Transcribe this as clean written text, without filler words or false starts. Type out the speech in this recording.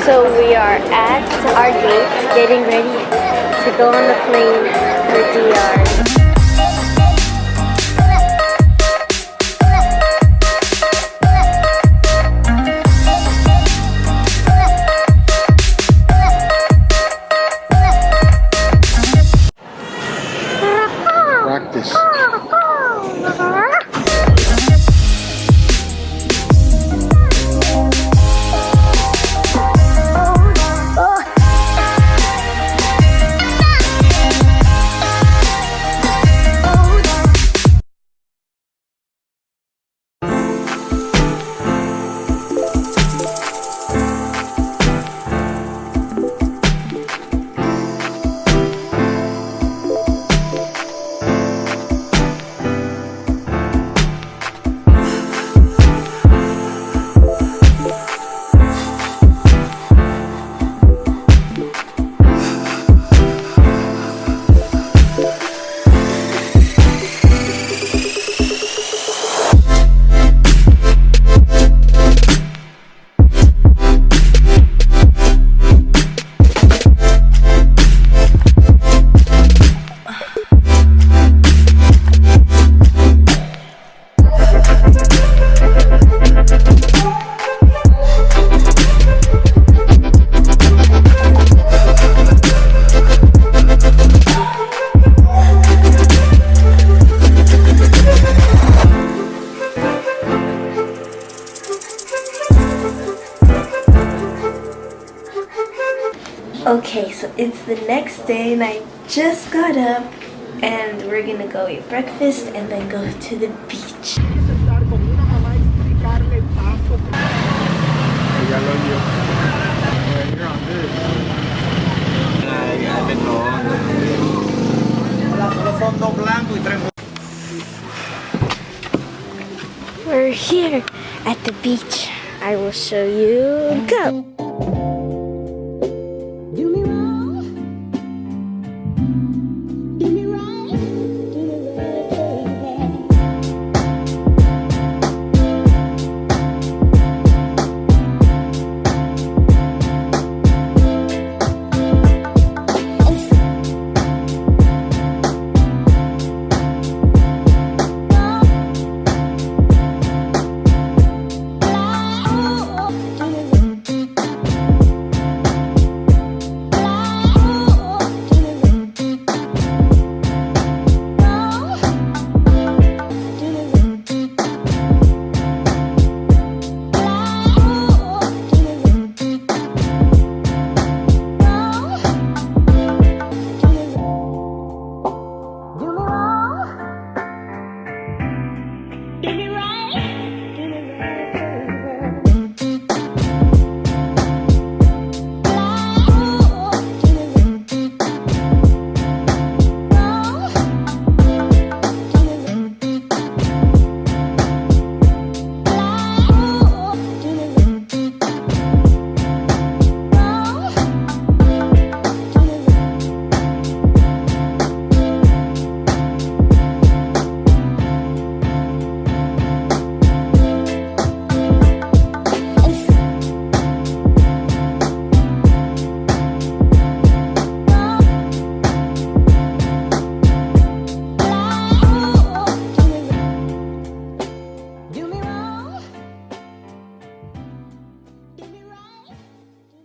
So we are at our gate, getting ready to go on the plane for DR. Practice. Okay, so it's the next day and I just got up and we're gonna go eat breakfast and then go to the beach. We're here at the beach. I will show you. Go!